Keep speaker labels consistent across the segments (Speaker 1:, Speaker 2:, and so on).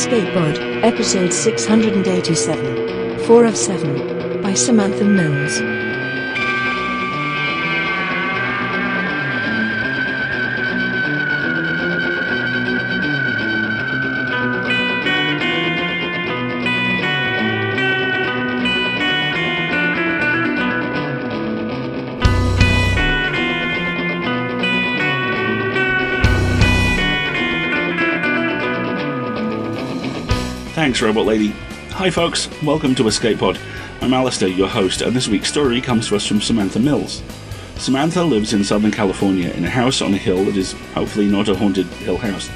Speaker 1: Escape Pod, episode 687, 4 of 7, by Samantha Mills.
Speaker 2: Thanks, Robot Lady. Hi folks, welcome to Escape Pod. I'm Alistair, your host, and this week's story comes to us from Samantha Mills. Samantha lives in Southern California in a house on a hill that is hopefully not a haunted hill house.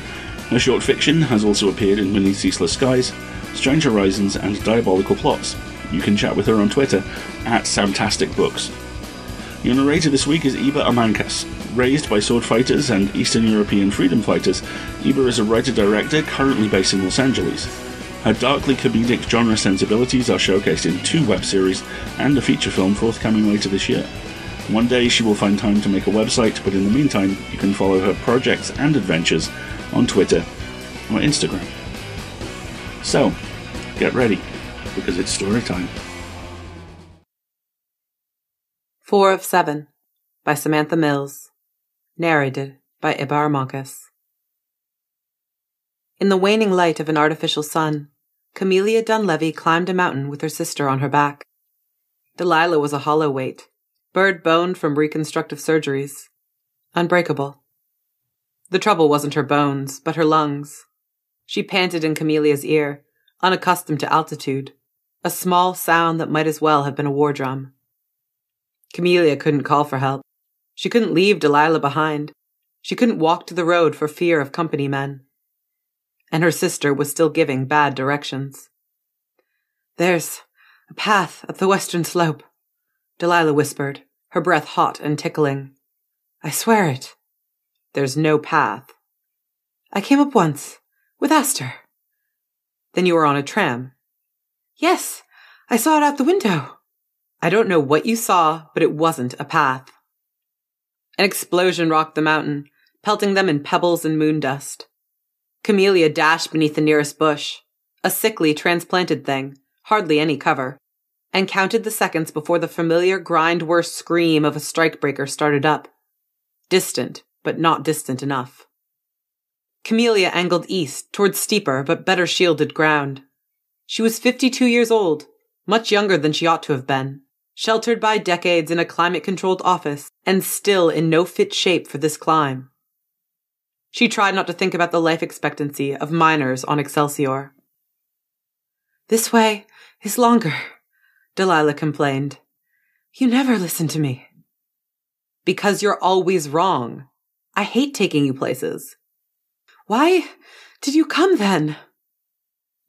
Speaker 2: Her short fiction has also appeared in Beneath Ceaseless Skies, Strange Horizons, and Diabolical Plots. You can chat with her on Twitter at SamtasticBooks. Your narrator this week is Iba Amankas. Raised by sword fighters and Eastern European freedom fighters, Iba is a writer-director currently based in Los Angeles. Her darkly comedic genre sensibilities are showcased in 2 web series and a feature film forthcoming later this year. One day she will find time to make a website, but in the meantime, you can follow her projects and adventures on Twitter or Instagram. So, get ready, because it's story time.
Speaker 3: 4 of 7, by Samantha Mills. Narrated by Iba Amankas. In the waning light of an artificial sun, Camelia Dunleavy climbed a mountain with her sister on her back. Delilah was a hollow weight, bird-boned from reconstructive surgeries, unbreakable. The trouble wasn't her bones, but her lungs. She panted in Camelia's ear, unaccustomed to altitude, a small sound that might as well have been a war drum. Camelia couldn't call for help. She couldn't leave Delilah behind. She couldn't walk to the road for fear of company men. And her sister was still giving bad directions. "There's a path up the western slope," Delilah whispered, her breath hot and tickling. "I swear it." "There's no path." "I came up once, with Aster." "Then you were on a tram?" "Yes, I saw it out the window." "I don't know what you saw, but it wasn't a path." An explosion rocked the mountain, pelting them in pebbles and moon dust. Camelia dashed beneath the nearest bush, a sickly, transplanted thing, hardly any cover, and counted the seconds before the familiar grind-worse scream of a strikebreaker started up. Distant, but not distant enough. Camelia angled east, toward steeper but better shielded ground. She was 52 years old, much younger than she ought to have been, sheltered by decades in a climate-controlled office, and still in no fit shape for this climb. She tried not to think about the life expectancy of miners on Excelsior. "This way is longer," Delilah complained. "You never listen to me." "Because you're always wrong. I hate taking you places." "Why did you come then?"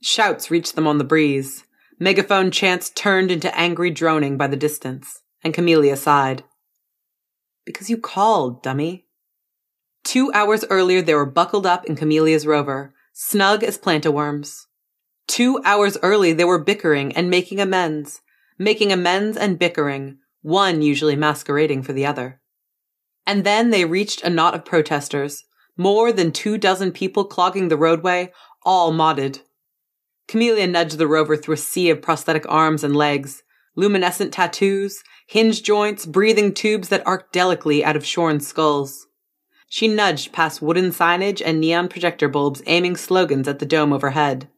Speaker 3: Shouts reached them on the breeze. Megaphone chants turned into angry droning by the distance, and Camelia sighed. "Because you called, dummy." 2 hours earlier they were buckled up in Camelia's rover, snug as plantaworms. 2 hours early they were bickering and making amends and bickering, one usually masquerading for the other. And then they reached a knot of protesters, more than 24 people clogging the roadway, all modded. Camelia nudged the rover through a sea of prosthetic arms and legs, luminescent tattoos, hinge joints, breathing tubes that arced delicately out of shorn skulls. She nudged past wooden signage and neon projector bulbs aiming slogans at the dome overhead.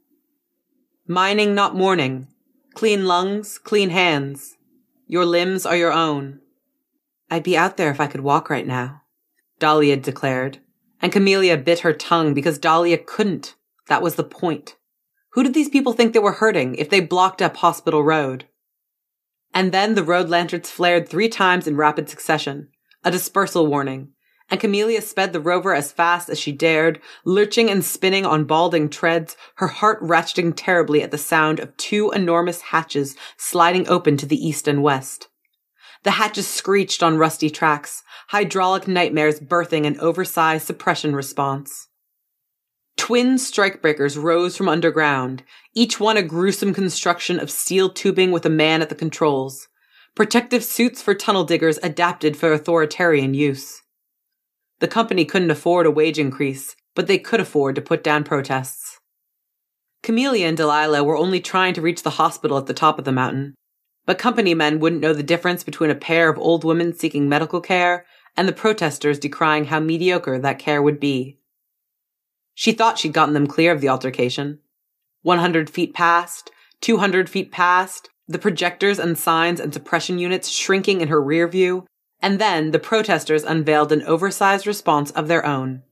Speaker 3: "Mining, not mourning. Clean lungs, clean hands. Your limbs are your own." "I'd be out there if I could walk right now," Dahlia declared, and Camelia bit her tongue because Dahlia couldn't. That was the point. Who did these people think they were hurting if they blocked up Hospital Road? And then the road lanterns flared 3 times in rapid succession, a dispersal warning, and Camelia sped the rover as fast as she dared, lurching and spinning on balding treads, her heart ratcheting terribly at the sound of 2 enormous hatches sliding open to the east and west. The hatches screeched on rusty tracks, hydraulic nightmares birthing an oversized suppression response. Twin strikebreakers rose from underground, each one a gruesome construction of steel tubing with a man at the controls. Protective suits for tunnel diggers adapted for authoritarian use. The company couldn't afford a wage increase, but they could afford to put down protests. Camellia and Delilah were only trying to reach the hospital at the top of the mountain, but company men wouldn't know the difference between a pair of old women seeking medical care and the protesters decrying how mediocre that care would be. She thought she'd gotten them clear of the altercation. 100 feet passed, 200 feet passed, the projectors and signs and suppression units shrinking in her rear view, and then the protesters unveiled an oversized response of their own.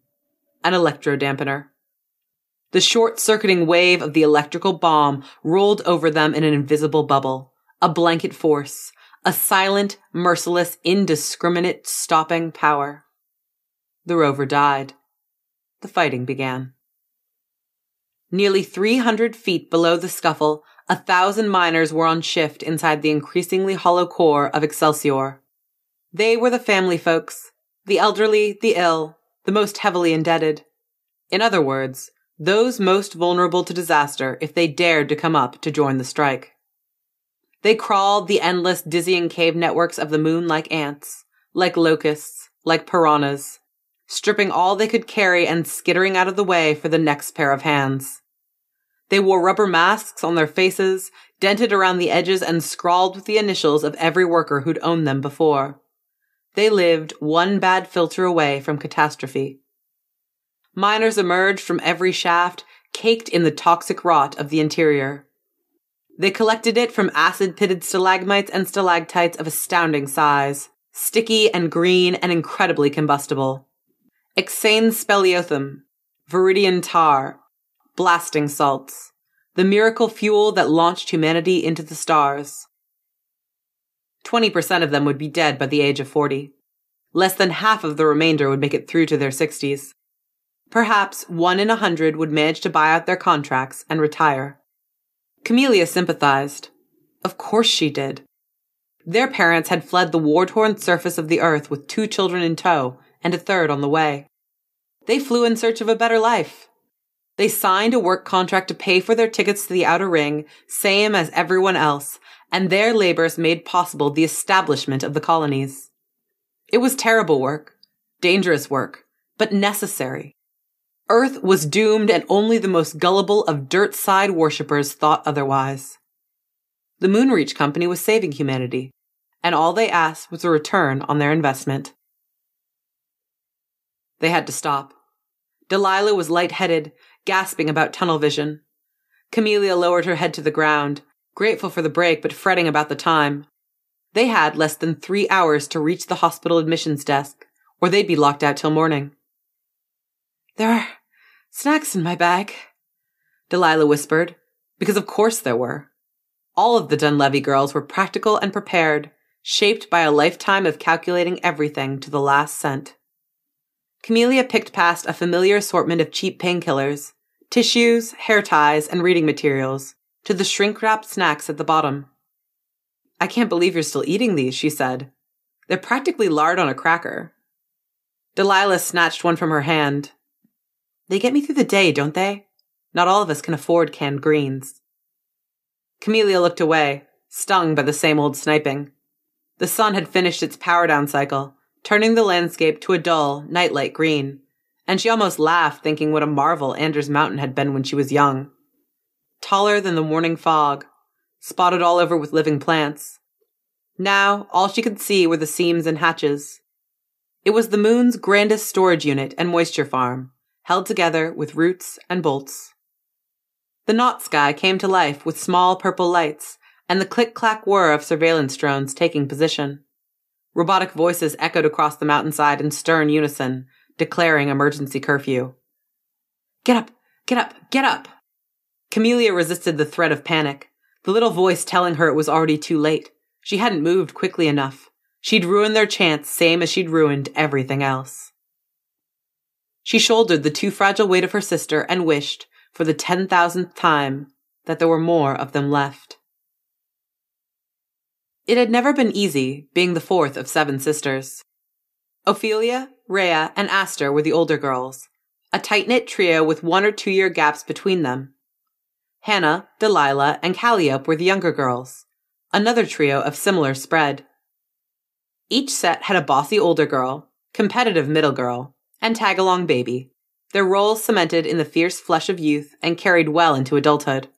Speaker 3: An electro-dampener. The short-circuiting wave of the electrical bomb rolled over them in an invisible bubble, a blanket force, a silent, merciless, indiscriminate stopping power. The rover died. The fighting began. Nearly 300 feet below the scuffle, 1,000 miners were on shift inside the increasingly hollow core of Excelsior. They were the family folks, the elderly, the ill, the most heavily indebted. In other words, those most vulnerable to disaster if they dared to come up to join the strike. They crawled the endless, dizzying cave networks of the moon like ants, like locusts, like piranhas, stripping all they could carry and skittering out of the way for the next pair of hands. They wore rubber masks on their faces, dented around the edges and scrawled with the initials of every worker who'd owned them before. They lived one bad filter away from catastrophe. Miners emerged from every shaft, caked in the toxic rot of the interior. They collected it from acid-pitted stalagmites and stalactites of astounding size, sticky and green and incredibly combustible. Exane speleothem, viridian tar, blasting salts, the miracle fuel that launched humanity into the stars. 20% of them would be dead by the age of 40. Less than half of the remainder would make it through to their 60s. Perhaps 1 in 100 would manage to buy out their contracts and retire. Camellia sympathized. Of course she did. Their parents had fled the war-torn surface of the earth with 2 children in tow and a third on the way. They flew in search of a better life. They signed a work contract to pay for their tickets to the outer ring, same as everyone else, and their labors made possible the establishment of the colonies. It was terrible work, dangerous work, but necessary. Earth was doomed and only the most gullible of dirt-side worshippers thought otherwise. The Moonreach Company was saving humanity, and all they asked was a return on their investment. They had to stop. Delilah was lightheaded, gasping about tunnel vision. Camellia lowered her head to the ground, grateful for the break but fretting about the time. They had less than 3 hours to reach the hospital admissions desk, or they'd be locked out till morning. "There are snacks in my bag," Delilah whispered, because of course there were. All of the Dunlevy girls were practical and prepared, shaped by a lifetime of calculating everything to the last cent. Camellia picked past a familiar assortment of cheap painkillers, tissues, hair ties, and reading materials, to the shrink-wrapped snacks at the bottom. "I can't believe you're still eating these," she said. "They're practically lard on a cracker." Delilah snatched one from her hand. "They get me through the day, don't they? Not all of us can afford canned greens." Camellia looked away, stung by the same old sniping. The sun had finished its power-down cycle, turning the landscape to a dull, nightlight green, and she almost laughed thinking what a marvel Anders Mountain had been when she was young. Taller than the morning fog, spotted all over with living plants. Now, all she could see were the seams and hatches. It was the moon's grandest storage unit and moisture farm, held together with roots and bolts. The night sky came to life with small purple lights and the click-clack whir of surveillance drones taking position. Robotic voices echoed across the mountainside in stern unison, declaring emergency curfew. "Get up! Get up! Get up!" Camellia resisted the threat of panic, the little voice telling her it was already too late. She hadn't moved quickly enough. She'd ruined their chance same as she'd ruined everything else. She shouldered the too fragile weight of her sister and wished, for the 10,000th time, that there were more of them left. It had never been easy, being the 4th of 7 sisters. Ophelia, Rhea, and Aster were the older girls, a tight-knit trio with 1 or 2 year gaps between them. Hannah, Delilah, and Calliope were the younger girls, another trio of similar spread. Each set had a bossy older girl, competitive middle girl, and tag-along baby, their roles cemented in the fierce flesh of youth and carried well into adulthood.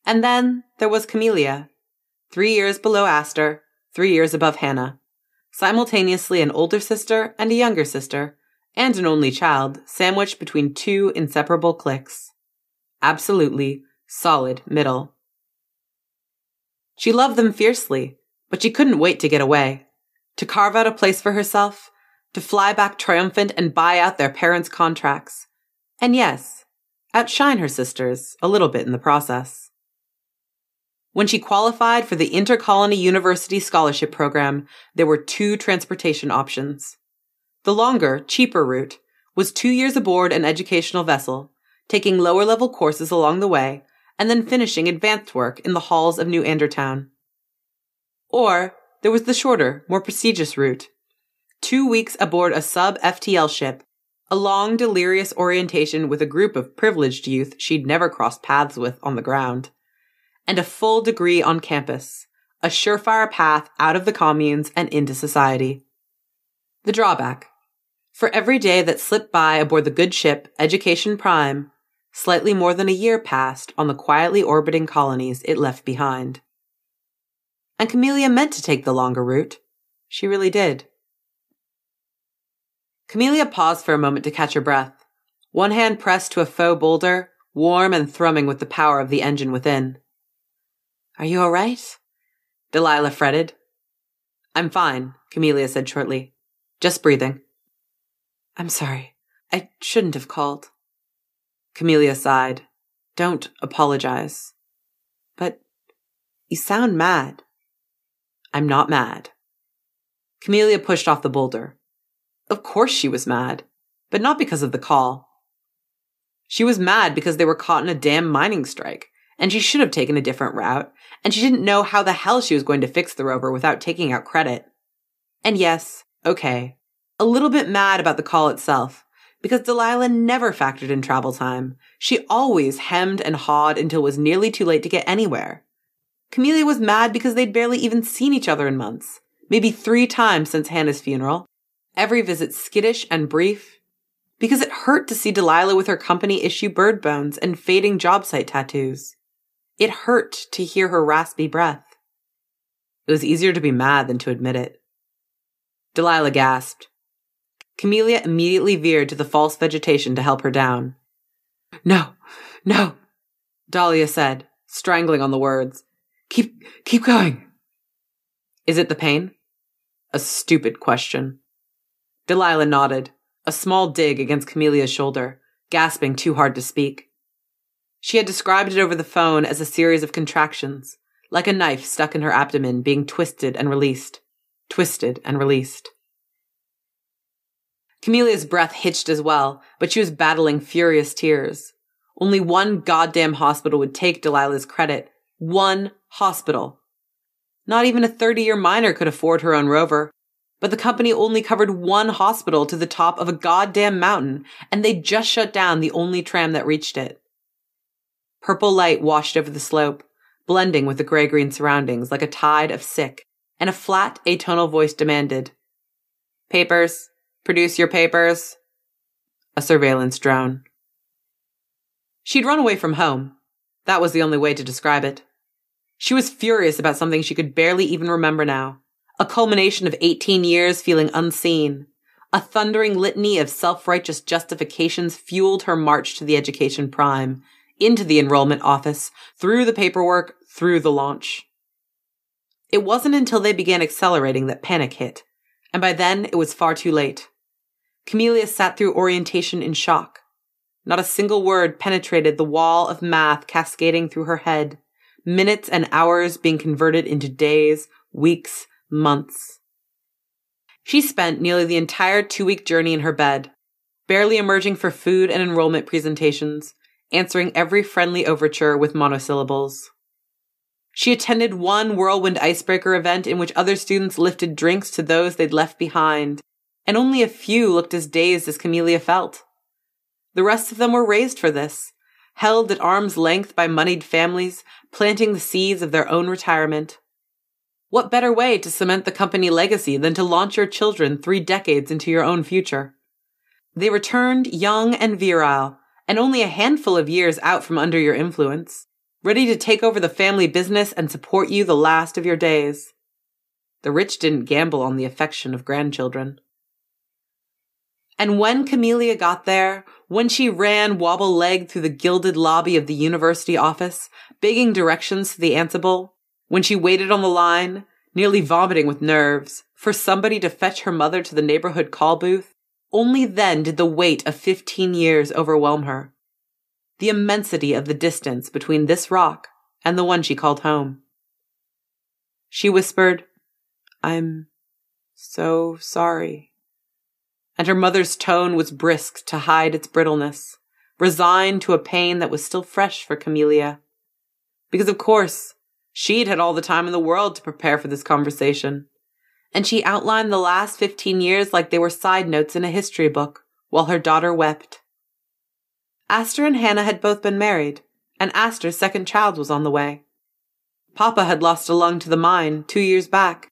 Speaker 3: And then there was Camellia, 3 years below Aster, 3 years above Hannah, simultaneously an older sister and a younger sister, and an only child, sandwiched between two inseparable cliques. Absolutely solid middle. She loved them fiercely, but she couldn't wait to get away, to carve out a place for herself, to fly back triumphant and buy out their parents' contracts. And yes, outshine her sisters a little bit in the process. When she qualified for the Intercolony University Scholarship Program, there were 2 transportation options. The longer, cheaper route was 2 years aboard an educational vessel, taking lower-level courses along the way, and then finishing advanced work in the halls of New Andertown. Or there was the shorter, more prestigious route, 2 weeks aboard a sub-FTL ship, a long, delirious orientation with a group of privileged youth she'd never crossed paths with on the ground, and a full degree on campus, a surefire path out of the communes and into society. The drawback. For every day that slipped by aboard the good ship Education Prime, slightly more than a year passed on the quietly orbiting colonies it left behind. And Camellia meant to take the longer route. She really did. Camellia paused for a moment to catch her breath, one hand pressed to a faux boulder, warm and thrumming with the power of the engine within. "Are you all right?" Delilah fretted. "I'm fine," Camellia said shortly. "Just breathing." "I'm sorry. I shouldn't have called." Camellia sighed. "Don't apologize." "But you sound mad." "I'm not mad." Camellia pushed off the boulder. Of course she was mad, but not because of the call. She was mad because they were caught in a damn mining strike, and she should have taken a different route, and she didn't know how the hell she was going to fix the rover without taking out credit. And yes, okay, a little bit mad about the call itself, because Delilah never factored in travel time. She always hemmed and hawed until it was nearly too late to get anywhere. Camellia was mad because they'd barely even seen each other in months, maybe 3 times since Hannah's funeral, every visit skittish and brief, because it hurt to see Delilah with her company issue bird bones and fading job site tattoos. It hurt to hear her raspy breath. It was easier to be mad than to admit it. Delilah gasped. Camellia immediately veered to the false vegetation to help her down. No, Dahlia said, strangling on the words. Keep going. Is it the pain? A stupid question. Delilah nodded, a small dig against Camelia's shoulder, gasping too hard to speak. She had described it over the phone as a series of contractions, like a knife stuck in her abdomen being twisted and released. Camelia's breath hitched as well, but she was battling furious tears. Only one goddamn hospital would take Delilah's credit. One hospital. Not even a 30-year miner could afford her own rover. But the company only covered one hospital to the top of a goddamn mountain, and they just shut down the only tram that reached it. Purple light washed over the slope, blending with the gray-green surroundings like a tide of sick, and a flat, atonal voice demanded, "Papers. Produce your papers." A surveillance drone. She'd run away from home. That was the only way to describe it. She was furious about something she could barely even remember now. A culmination of 18 years feeling unseen. A thundering litany of self-righteous justifications fueled her march to the Education Prime, into the enrollment office, through the paperwork, through the launch. It wasn't until they began accelerating that panic hit, and by then it was far too late. Camellia sat through orientation in shock. Not a single word penetrated the wall of math cascading through her head, minutes and hours being converted into days, weeks, months. She spent nearly the entire 2-week journey in her bed, barely emerging for food and enrollment presentations, answering every friendly overture with monosyllables. She attended one whirlwind icebreaker event in which other students lifted drinks to those they'd left behind, and only a few looked as dazed as Camellia felt. The rest of them were raised for this, held at arm's length by moneyed families, planting the seeds of their own retirement. What better way to cement the company legacy than to launch your children 3 decades into your own future? They returned young and virile, and only a handful of years out from under your influence, ready to take over the family business and support you the last of your days. The rich didn't gamble on the affection of grandchildren. And when Camellia got there, when she ran wobble-legged through the gilded lobby of the university office, begging directions to the Ansible, when she waited on the line, nearly vomiting with nerves, for somebody to fetch her mother to the neighborhood call booth, only then did the weight of 15 years overwhelm her. The immensity of the distance between this rock and the one she called home. She whispered, "I'm so sorry." And her mother's tone was brisk to hide its brittleness, resigned to a pain that was still fresh for Camellia. Because of course, she'd had all the time in the world to prepare for this conversation, and she outlined the last 15 years like they were side notes in a history book, while her daughter wept. Aster and Hannah had both been married, and Aster's second child was on the way. Papa had lost a lung to the mine 2 years back.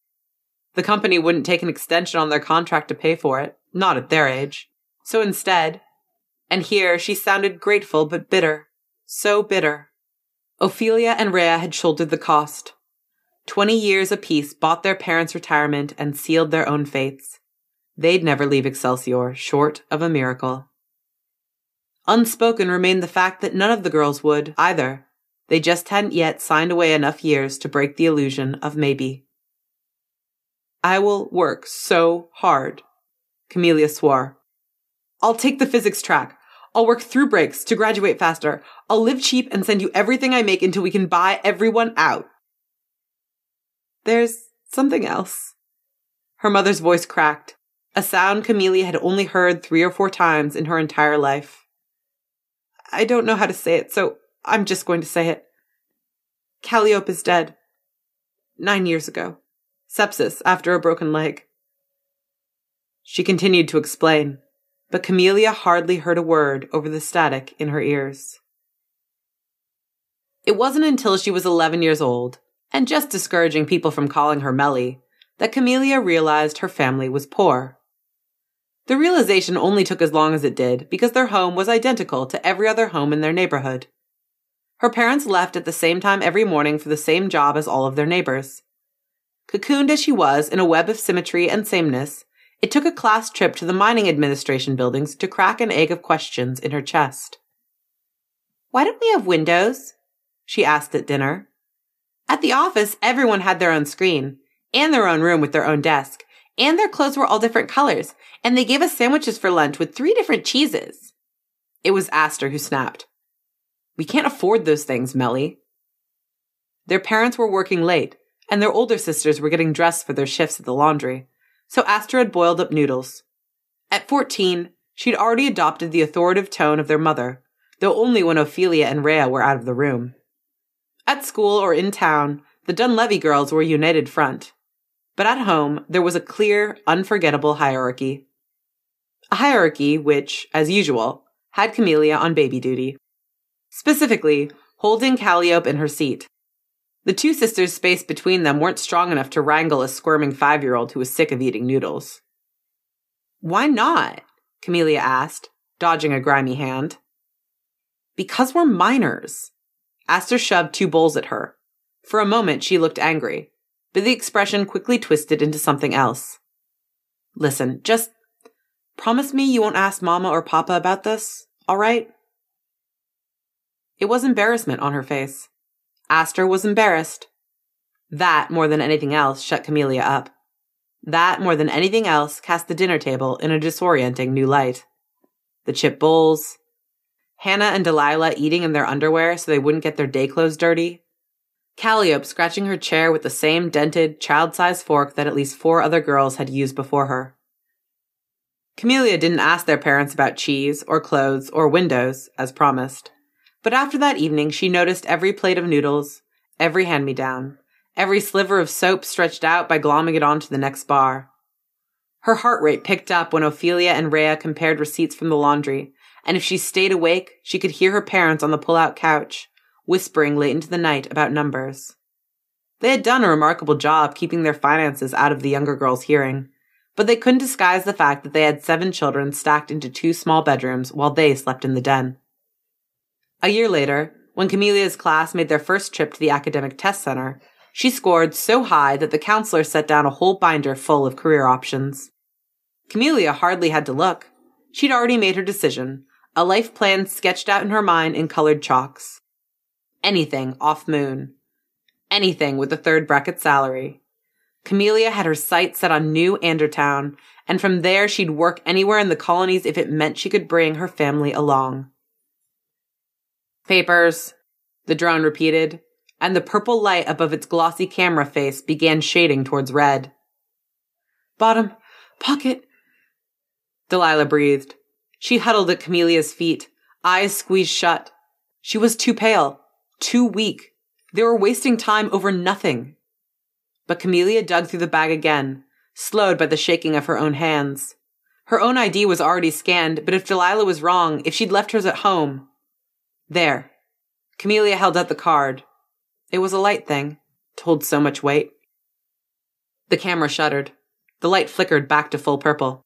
Speaker 3: The company wouldn't take an extension on their contract to pay for it, not at their age. So instead, and here she sounded grateful but bitter, so bitter, Ophelia and Rhea had shouldered the cost. 20 years apiece bought their parents' retirement and sealed their own fates. They'd never leave Excelsior, short of a miracle. Unspoken remained the fact that none of the girls would, either. They just hadn't yet signed away enough years to break the illusion of maybe. "I will work so hard," Camellia swore. "I'll take the physics track. I'll work through breaks to graduate faster. I'll live cheap and send you everything I make until we can buy everyone out." "There's something else." Her mother's voice cracked, a sound Camellia had only heard 3 or 4 times in her entire life. "I don't know how to say it, so I'm just going to say it. Calliope is dead. 9 years ago. Sepsis after a broken leg." She continued to explain, but Camellia hardly heard a word over the static in her ears. It wasn't until she was 11 years old, and just discouraging people from calling her Melly, that Camellia realized her family was poor. The realization only took as long as it did because their home was identical to every other home in their neighborhood. Her parents left at the same time every morning for the same job as all of their neighbors. Cocooned as she was in a web of symmetry and sameness, it took a class trip to the mining administration buildings to crack an egg of questions in her chest. "Why don't we have windows?" she asked at dinner. "At the office, everyone had their own screen, and their own room with their own desk, and their clothes were all different colors, and they gave us sandwiches for lunch with 3 different cheeses." It was Aster who snapped. "We can't afford those things, Melly." Their parents were working late, and their older sisters were getting dressed for their shifts at the laundry, so Aster had boiled up noodles. At 14, she'd already adopted the authoritative tone of their mother, though only when Ophelia and Rhea were out of the room. At school or in town, the Dunlevy girls were a united front. But at home, there was a clear, unforgettable hierarchy. A hierarchy which, as usual, had Camellia on baby duty. Specifically, holding Calliope in her seat. The 2 sisters' space between them weren't strong enough to wrangle a squirming 5-year-old who was sick of eating noodles. "Why not?" Camellia asked, dodging a grimy hand. "Because we're minors." Aster shoved 2 bowls at her. For a moment, she looked angry, but the expression quickly twisted into something else. "Listen, just promise me you won't ask Mama or Papa about this, all right?" It was embarrassment on her face. Aster was embarrassed. That, more than anything else, shut Camellia up. That, more than anything else, cast the dinner table in a disorienting new light. The chip bowls, Hannah and Delilah eating in their underwear so they wouldn't get their day clothes dirty, Calliope scratching her chair with the same dented, child-sized fork that at least 4 other girls had used before her. Camellia didn't ask their parents about cheese, or clothes, or windows, as promised. But after that evening, she noticed every plate of noodles, every hand-me-down, every sliver of soap stretched out by glomming it onto the next bar. Her heart rate picked up when Ophelia and Rhea compared receipts from the laundry, and if she stayed awake, she could hear her parents on the pull-out couch, whispering late into the night about numbers. They had done a remarkable job keeping their finances out of the younger girl's hearing, but they couldn't disguise the fact that they had 7 children stacked into 2 small bedrooms while they slept in the den. A year later, when Camelia's class made their first trip to the academic test center, she scored so high that the counselor set down a whole binder full of career options. Camelia hardly had to look. She'd already made her decision, a life plan sketched out in her mind in colored chalks. Anything off Moon. Anything with a 3rd bracket salary. Camelia had her sights set on New Andertown, and from there she'd work anywhere in the colonies if it meant she could bring her family along. Papers, the drone repeated, and the purple light above its glossy camera face began shading towards red. Bottom, pocket, Delilah breathed. She huddled at Camelia's feet, eyes squeezed shut. She was too pale, too weak. They were wasting time over nothing. But Camelia dug through the bag again, slowed by the shaking of her own hands. Her own ID was already scanned, but if Delilah was wrong, if she'd left hers at home... There. Camelia held out the card. It was a light thing, to hold so much weight. The camera shuddered. The light flickered back to full purple.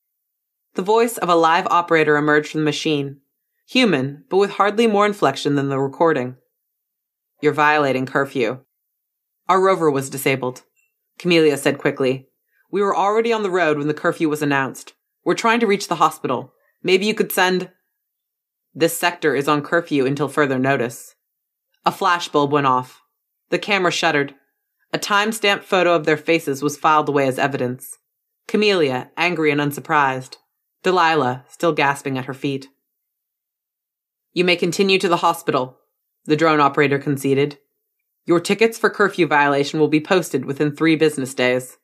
Speaker 3: The voice of a live operator emerged from the machine. Human, but with hardly more inflection than the recording. You're violating curfew. Our rover was disabled, Camelia said quickly. We were already on the road when the curfew was announced. We're trying to reach the hospital. Maybe you could send... This sector is on curfew until further notice. A flashbulb went off. The camera shuddered. A time-stamped photo of their faces was filed away as evidence. Camelia, angry and unsurprised. Delilah, still gasping at her feet. You may continue to the hospital, the drone operator conceded. Your tickets for curfew violation will be posted within 3 business days.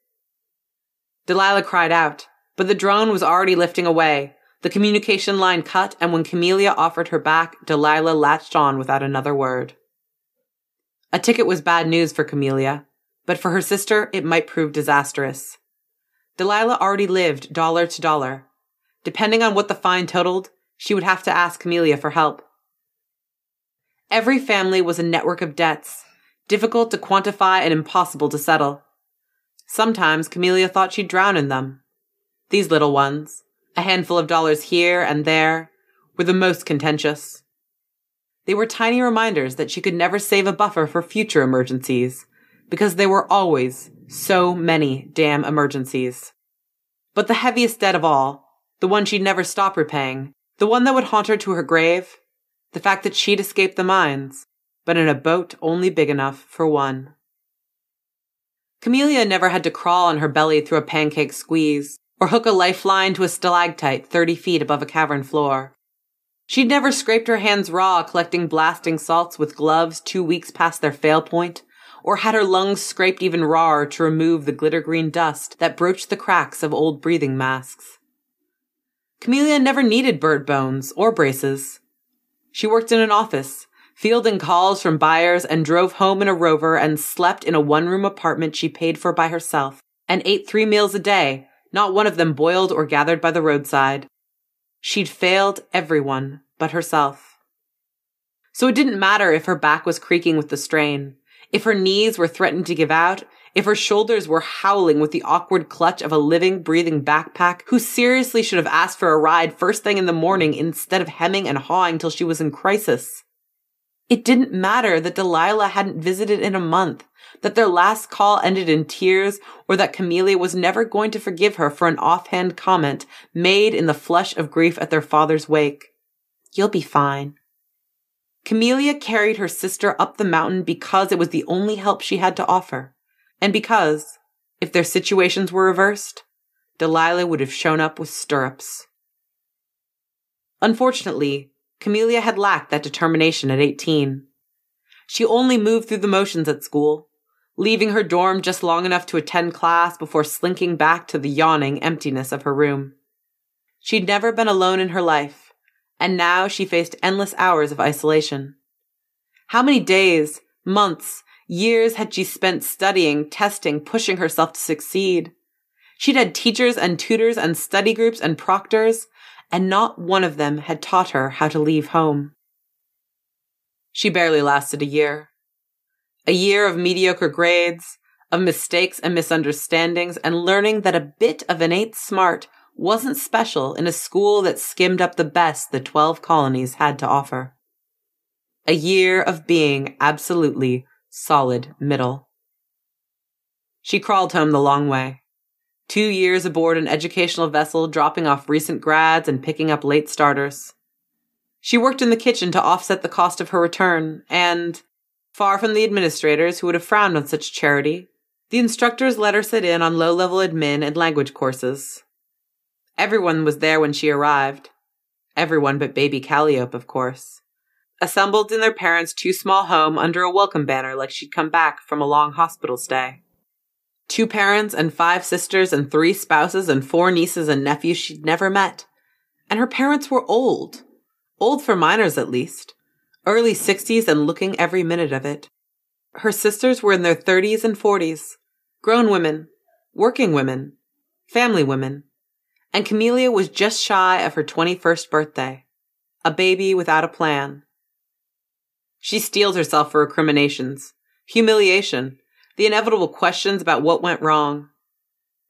Speaker 3: Delilah cried out, but the drone was already lifting away. The communication line cut, and when Camelia offered her back, Delilah latched on without another word. A ticket was bad news for Camelia, but for her sister it might prove disastrous. Delilah already lived dollar to dollar. Depending on what the fine totaled, she would have to ask Camelia for help. Every family was a network of debts, difficult to quantify and impossible to settle. Sometimes Camelia thought she'd drown in them. These little ones, a handful of dollars here and there, were the most contentious. They were tiny reminders that she could never save a buffer for future emergencies, because there were always so many damn emergencies. But the heaviest debt of all, the one she'd never stop repaying, the one that would haunt her to her grave, the fact that she'd escaped the mines, but in a boat only big enough for one. Camelia never had to crawl on her belly through a pancake squeeze, or hook a lifeline to a stalactite 30 feet above a cavern floor. She'd never scraped her hands raw collecting blasting salts with gloves 2 weeks past their fail point, or had her lungs scraped even rawer to remove the glitter-green dust that broached the cracks of old breathing masks. Camelia never needed bird bones or braces. She worked in an office, fielding calls from buyers, and drove home in a rover and slept in a 1-room apartment she paid for by herself, and ate 3 meals a day, not one of them boiled or gathered by the roadside. She'd failed everyone but herself. So it didn't matter if her back was creaking with the strain, if her knees were threatening to give out, if her shoulders were howling with the awkward clutch of a living, breathing backpack who seriously should have asked for a ride first thing in the morning instead of hemming and hawing till she was in crisis. It didn't matter that Delilah hadn't visited in a month, that their last call ended in tears, or that Camelia was never going to forgive her for an offhand comment made in the flush of grief at their father's wake. You'll be fine. Camelia carried her sister up the mountain because it was the only help she had to offer, and because, if their situations were reversed, Delilah would have shown up with stirrups. Unfortunately, Camelia had lacked that determination at 18. She only moved through the motions at school, leaving her dorm just long enough to attend class before slinking back to the yawning emptiness of her room. She'd never been alone in her life, and now she faced endless hours of isolation. How many days, months, years had she spent studying, testing, pushing herself to succeed? She'd had teachers and tutors and study groups and proctors, and not one of them had taught her how to leave home. She barely lasted a year. A year of mediocre grades, of mistakes and misunderstandings, and learning that a bit of innate smart wasn't special in a school that skimmed up the best the 12 colonies had to offer. A year of being absolutely solid middle. She crawled home the long way. 2 years aboard an educational vessel, dropping off recent grads and picking up late starters. She worked in the kitchen to offset the cost of her return, and, far from the administrators who would have frowned on such charity, the instructors let her sit in on low-level admin and language courses. Everyone was there when she arrived. Everyone but baby Calliope, of course. Assembled in their parents' too-small home under a welcome banner like she'd come back from a long hospital stay. 2 parents and 5 sisters and 3 spouses and 4 nieces and nephews she'd never met. And her parents were old. Old for minors, at least. Early 60s and looking every minute of it. Her sisters were in their 30s and 40s. Grown women. Working women. Family women. And Camelia was just shy of her 21st birthday. A baby without a plan. She steeled herself for recriminations. Humiliation. The inevitable questions about what went wrong.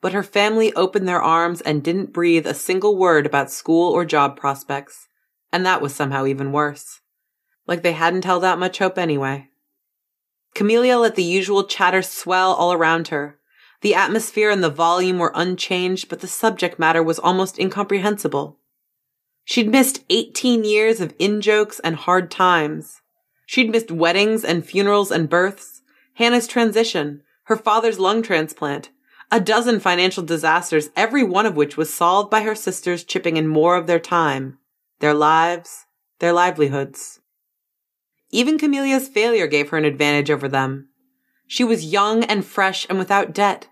Speaker 3: But her family opened their arms and didn't breathe a single word about school or job prospects, and that was somehow even worse. Like they hadn't held out much hope anyway. Camelia let the usual chatter swell all around her. The atmosphere and the volume were unchanged, but the subject matter was almost incomprehensible. She'd missed 18 years of in-jokes and hard times. She'd missed weddings and funerals and births, Hannah's transition, her father's lung transplant, a dozen financial disasters, every one of which was solved by her sisters chipping in more of their time, their lives, their livelihoods. Even Camelia's failure gave her an advantage over them. She was young and fresh and without debt.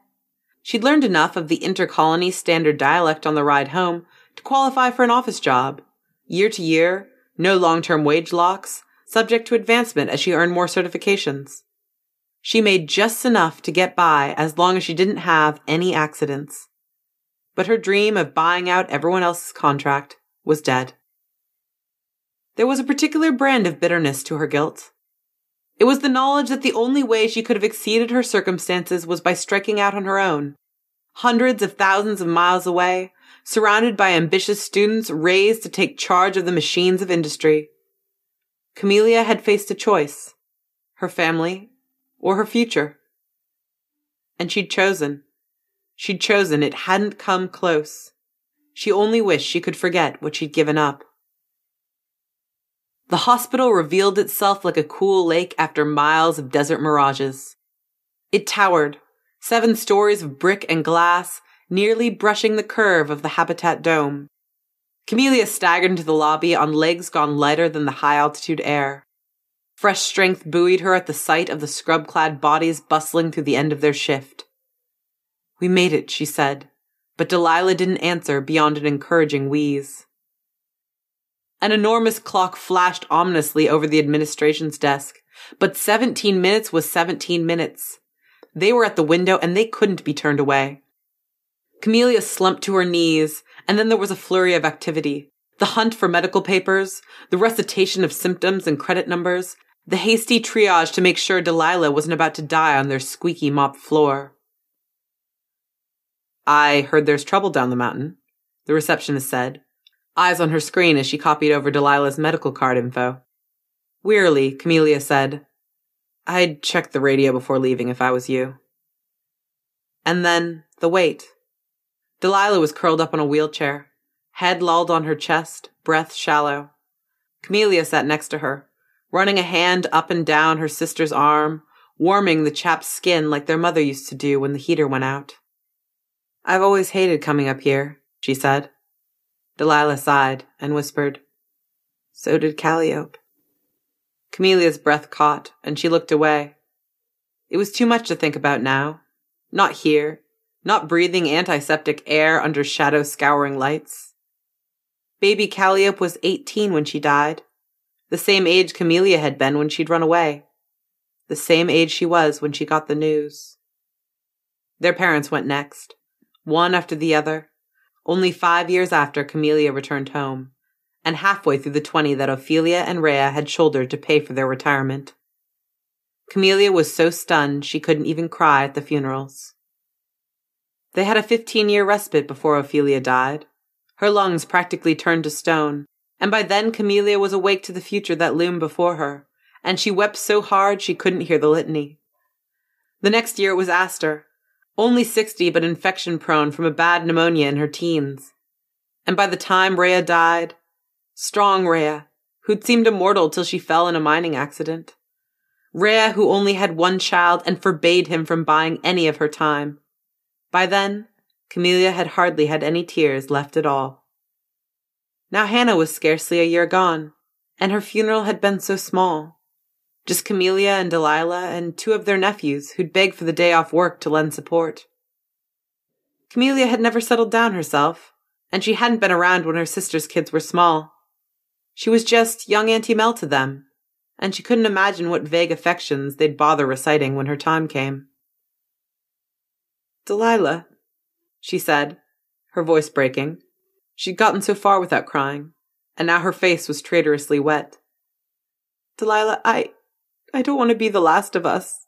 Speaker 3: She'd learned enough of the intercolony standard dialect on the ride home to qualify for an office job. Year to year, no long-term wage locks, subject to advancement as she earned more certifications. She made just enough to get by as long as she didn't have any accidents. But her dream of buying out everyone else's contract was dead. There was a particular brand of bitterness to her guilt. It was the knowledge that the only way she could have exceeded her circumstances was by striking out on her own. Hundreds of thousands of miles away, surrounded by ambitious students raised to take charge of the machines of industry. Camelia had faced a choice. Her family or her future. And she'd chosen. She'd chosen. It hadn't come close. She only wished she could forget what she'd given up. The hospital revealed itself like a cool lake after miles of desert mirages. It towered, 7 stories of brick and glass, nearly brushing the curve of the Habitat dome. Camelia staggered into the lobby on legs gone lighter than the high-altitude air. Fresh strength buoyed her at the sight of the scrub-clad bodies bustling through the end of their shift. "We made it," she said, but Delilah didn't answer beyond an encouraging wheeze. An enormous clock flashed ominously over the administration's desk, but 17 minutes was 17 minutes. They were at the window and they couldn't be turned away. Camelia slumped to her knees, and then there was a flurry of activity. The hunt for medical papers, the recitation of symptoms and credit numbers, the hasty triage to make sure Delilah wasn't about to die on their squeaky mop floor. "I heard there's trouble down the mountain," the receptionist said, eyes on her screen as she copied over Delilah's medical card info. Wearily, Camelia said, "I'd check the radio before leaving if I was you." And then, the wait. Delilah was curled up on a wheelchair, head lolled on her chest, breath shallow. Camelia sat next to her, running a hand up and down her sister's arm, warming the chapped skin like their mother used to do when the heater went out. "I've always hated coming up here," she said. Delilah sighed and whispered, "So did Calliope." Camelia's breath caught, and she looked away. It was too much to think about now. Not here. Not breathing antiseptic air under shadow-scouring lights. Baby Calliope was 18 when she died. The same age Camelia had been when she'd run away. The same age she was when she got the news. Their parents went next, one after the other, only 5 years after Camelia returned home, and halfway through the 20 that Ophelia and Rhea had shouldered to pay for their retirement. Camellia was so stunned she couldn't even cry at the funerals. They had a 15-year respite before Ophelia died. Her lungs practically turned to stone, and by then Camellia was awake to the future that loomed before her, and she wept so hard she couldn't hear the litany. The next year it was Aster, only 60 but infection-prone from a bad pneumonia in her teens. And by the time Rhea died, strong Rhea, who'd seemed immortal till she fell in a mining accident. Rhea, who only had one child and forbade him from buying any of her time. By then, Camellia had hardly had any tears left at all. Now Hannah was scarcely a year gone, and her funeral had been so small. Just Camellia and Delilah and 2 of their nephews who'd begged for the day off work to lend support. Camellia had never settled down herself, and she hadn't been around when her sister's kids were small. She was just young Auntie Mel to them, and she couldn't imagine what vague affections they'd bother reciting when her time came. "Delilah," she said, her voice breaking. She'd gotten so far without crying, and now her face was traitorously wet. "Delilah, I don't want to be the last of us."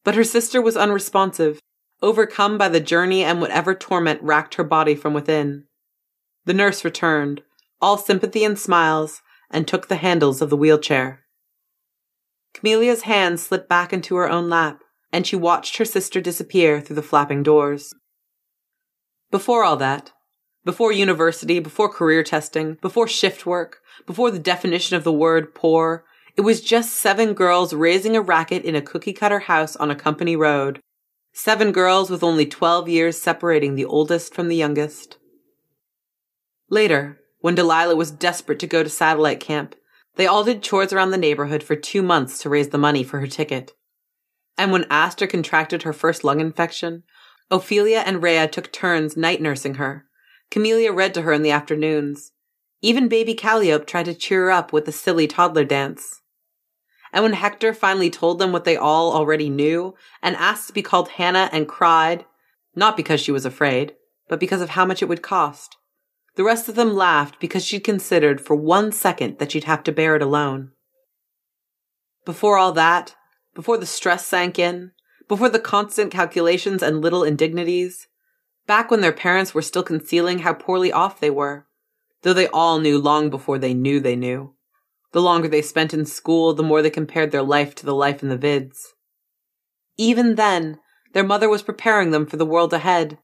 Speaker 3: But her sister was unresponsive, overcome by the journey and whatever torment racked her body from within. The nurse returned, all sympathy and smiles, and took the handles of the wheelchair. Camelia's hand slipped back into her own lap, and she watched her sister disappear through the flapping doors. Before all that, before university, before career testing, before shift work, before the definition of the word poor, it was just 7 girls raising a racket in a cookie-cutter house on a company road. 7 girls with only 12 years separating the oldest from the youngest. Later, when Delilah was desperate to go to satellite camp, they all did chores around the neighborhood for 2 months to raise the money for her ticket. And when Aster contracted her first lung infection, Ophelia and Rhea took turns night nursing her. Camellia read to her in the afternoons. Even baby Calliope tried to cheer her up with a silly toddler dance. And when Hector finally told them what they all already knew and asked to be called Hannah and cried, not because she was afraid, but because of how much it would cost, the rest of them laughed because she'd considered for 1 second that she'd have to bear it alone. Before all that, before the stress sank in, before the constant calculations and little indignities, back when their parents were still concealing how poorly off they were, though they all knew long before they knew. The longer they spent in school, the more they compared their life to the life in the vids. Even then, their mother was preparing them for the world ahead.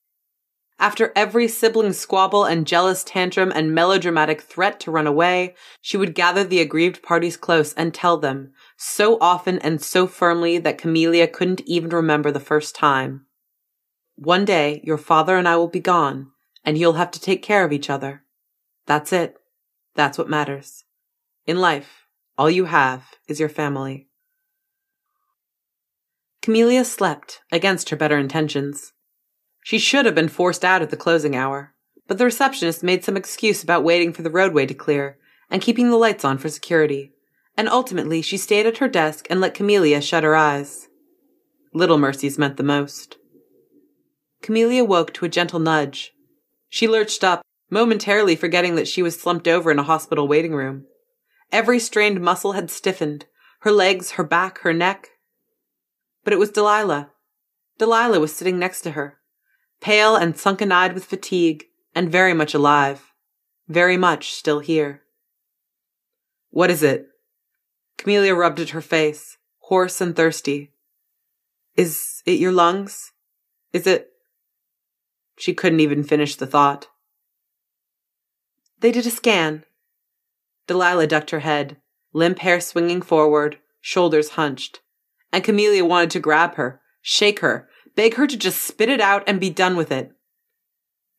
Speaker 3: After every sibling squabble and jealous tantrum and melodramatic threat to run away, she would gather the aggrieved parties close and tell them, so often and so firmly that Camellia couldn't even remember the first time. "One day, your father and I will be gone, and you'll have to take care of each other. That's it. That's what matters. In life, all you have is your family." Camellia slept, against her better intentions. She should have been forced out at the closing hour, but the receptionist made some excuse about waiting for the roadway to clear and keeping the lights on for security, and ultimately she stayed at her desk and let Camellia shut her eyes. Little mercies meant the most. Camellia woke to a gentle nudge. She lurched up, momentarily forgetting that she was slumped over in a hospital waiting room. Every strained muscle had stiffened, her legs, her back, her neck. But it was Delilah. Delilah was sitting next to her, pale and sunken-eyed with fatigue, and very much alive. Very much still here. "What is it?" Camellia rubbed at her face, hoarse and thirsty. "Is it your lungs? Is it—" She couldn't even finish the thought. "They did a scan." Delilah ducked her head, limp hair swinging forward, shoulders hunched, and Camellia wanted to grab her, shake her, beg her to just spit it out and be done with it.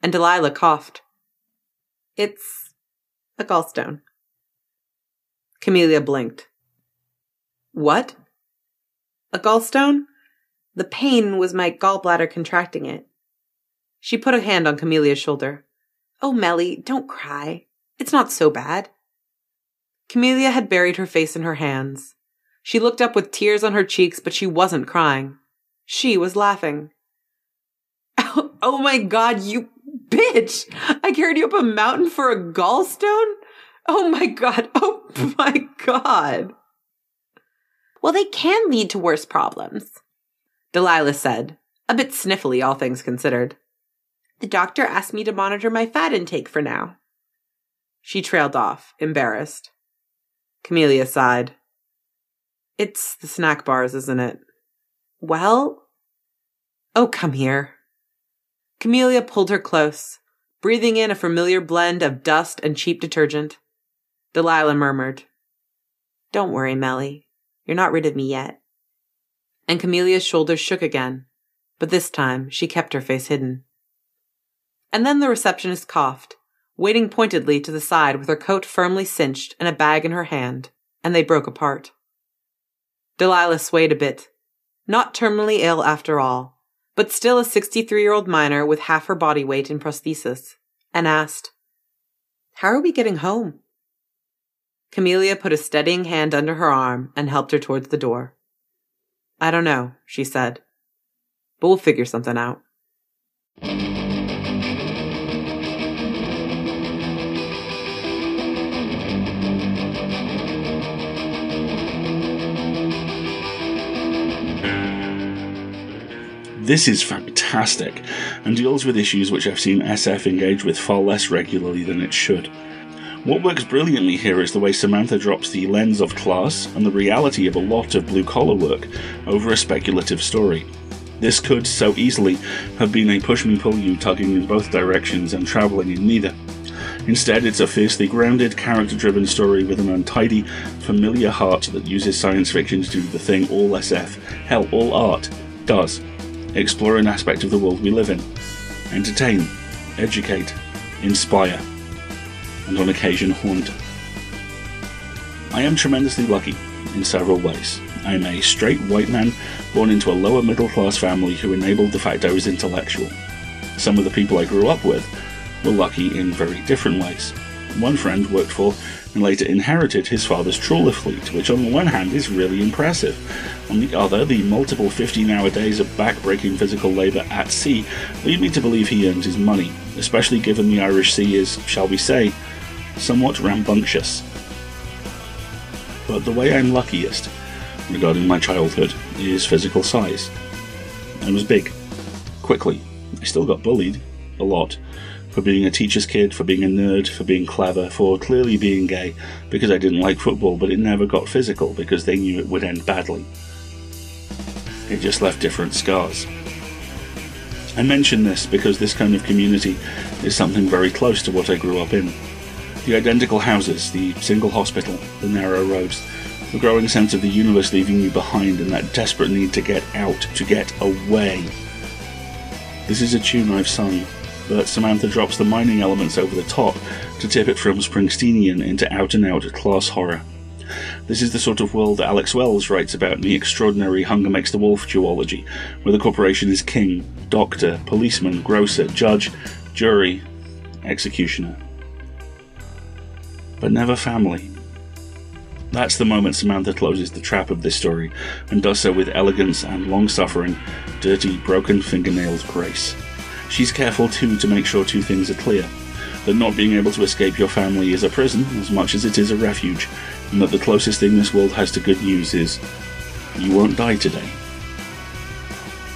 Speaker 3: And Delilah coughed. "It's a gallstone." Camellia blinked. "What?" "A gallstone? The pain was my gallbladder contracting it." She put a hand on Camelia's shoulder. "Oh, Melly, don't cry. It's not so bad." Camellia had buried her face in her hands. She looked up with tears on her cheeks, but she wasn't crying. She was laughing. Oh my God, you bitch! I carried you up a mountain for a gallstone? Oh my God! Well, they can lead to worse problems, Delilah said, a bit sniffly, all things considered. The doctor asked me to monitor my fat intake for now. She trailed off, embarrassed. Camellia sighed. It's the snack bars, isn't it? Well? Oh, come here. Camellia pulled her close, breathing in a familiar blend of dust and cheap detergent. Delilah murmured, Don't worry, Melly. You're not rid of me yet. And Camelia's shoulders shook again, but this time she kept her face hidden. And then the receptionist coughed, waiting pointedly to the side with her coat firmly cinched and a bag in her hand, and they broke apart. Delilah swayed a bit, not terminally ill after all, but still a 63-year-old miner with half her body weight in prosthesis, and asked, How are we getting home? Camellia put a steadying hand under her arm and helped her towards the door. I don't know, she said, but we'll figure something out.
Speaker 2: This is fantastic, and deals with issues which I've seen SF engage with far less regularly than it should. What works brilliantly here is the way Samantha drops the lens of class and the reality of a lot of blue-collar work over a speculative story. This could so easily have been a push-me-pull-you tugging in both directions and travelling in neither. Instead, it's a fiercely grounded, character-driven story with an untidy, familiar heart that uses science fiction to do the thing all SF, hell, all art, does. Explore an aspect of the world we live in. Entertain, educate, inspire, and on occasion haunt. I am tremendously lucky in several ways. I am a straight white man born into a lower middle class family who enabled the fact I was intellectual. Some of the people I grew up with were lucky in very different ways. One friend worked for and later inherited his father's trawler fleet, which on the one hand is really impressive. On the other, the multiple 15-hour days of back-breaking physical labour at sea lead me to believe he earns his money, especially given the Irish Sea is, shall we say, somewhat rambunctious. But the way I'm luckiest regarding my childhood is physical size. I was big, quickly. I still got bullied, a lot, for being a teacher's kid, for being a nerd, for being clever, for clearly being gay, because I didn't like football, but it never got physical because they knew it would end badly. It just left different scars. I mention this because this kind of community is something very close to what I grew up in. The identical houses, the single hospital, the narrow roads, the growing sense of the universe leaving you behind and that desperate need to get out, to get away. This is a tune I've sung, but Samantha drops the mining elements over the top to tip it from Springsteenian into out-and-out class horror. This is the sort of world Alex Wells writes about in the extraordinary Hunger Makes the Wolf duology, where the corporation is king, doctor, policeman, grocer, judge, jury, executioner. But never family. That's the moment Samantha closes the trap of this story, and does so with elegance and long-suffering, dirty, broken fingernailed grace. She's careful too to make sure two things are clear: that not being able to escape your family is a prison as much as it is a refuge, and that the closest thing this world has to good news is, you won't die today.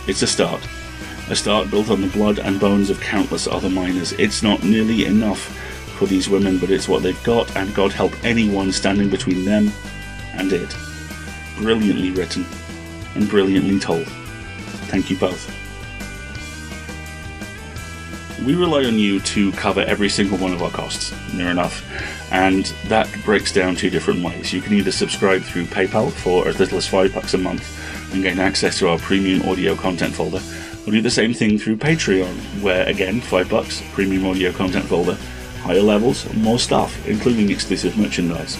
Speaker 2: It's a start built on the blood and bones of countless other miners. It's not nearly enough for these women, but it's what they've got, and God help anyone standing between them and it. Brilliantly written, and brilliantly told. Thank you both. We rely on you to cover every single one of our costs, near enough, and that breaks down two different ways. You can either subscribe through PayPal for as little as $5 a month and gain access to our premium audio content folder, or do the same thing through Patreon, where again, $5, premium audio content folder, higher levels, more stuff, including exclusive merchandise.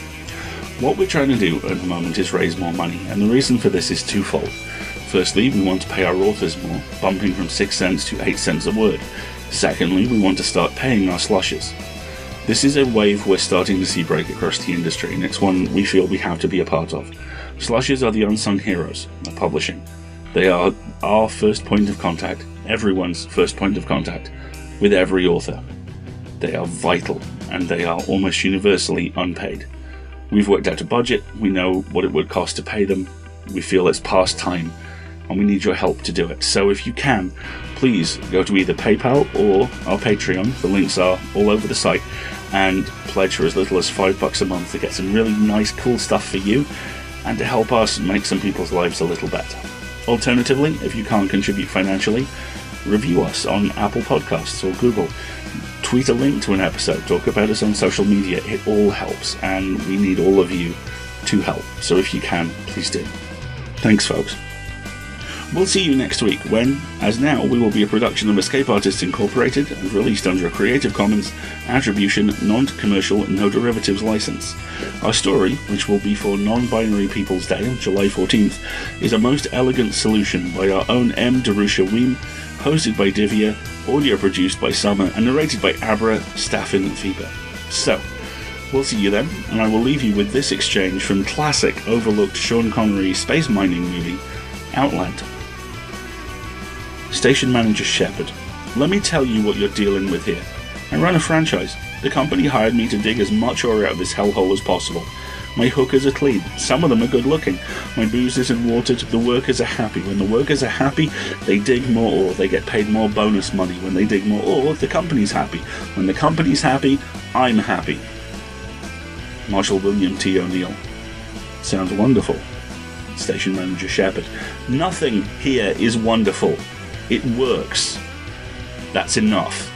Speaker 2: What we're trying to do at the moment is raise more money, and the reason for this is twofold. Firstly, we want to pay our authors more, bumping from 6 cents to 8 cents a word. Secondly, we want to start paying our slushes. This is a wave we're starting to see break across the industry, and it's one we feel we have to be a part of. Slushes are the unsung heroes of publishing. They are our first point of contact, everyone's first point of contact, with every author. They are vital, and they are almost universally unpaid. We've worked out a budget, we know what it would cost to pay them, We feel it's past time, and we need your help to do it. So if you can, please go to either PayPal or our Patreon. The links are all over the site, and pledge for as little as $5 a month to get some really nice, cool stuff for you, and to help us make some people's lives a little better. Alternatively, if you can't contribute financially, review us on Apple Podcasts or Google. Tweet a link to an episode. Talk about us on social media. It all helps, and we need all of you to help. So if you can, please do. Thanks, folks. We'll see you next week when, as now, we will be a production of Escape Artists Incorporated and released under a Creative Commons Attribution Non-Commercial No Derivatives license. Our story, which will be for Non-Binary People's Day on July 14th, is A Most Elegant Solution by our own M. Darusha Weem, hosted by Divya, audio produced by Summer, and narrated by Abra Staffin Fiba. So, we'll see you then, and I will leave you with this exchange from classic overlooked Sean Connery space mining movie, Outland. Station Manager Shepard, let me tell you what you're dealing with here. I run a franchise. The company hired me to dig as much ore out of this hellhole as possible. My hookers are clean. Some of them are good looking. My booze isn't watered. The workers are happy. When the workers are happy, they dig more ore. They get paid more bonus money. When they dig more ore, the company's happy. When the company's happy, I'm happy. Marshal William T. O'Neill. Sounds wonderful. Station Manager Shepard. Nothing here is wonderful. It works. That's enough.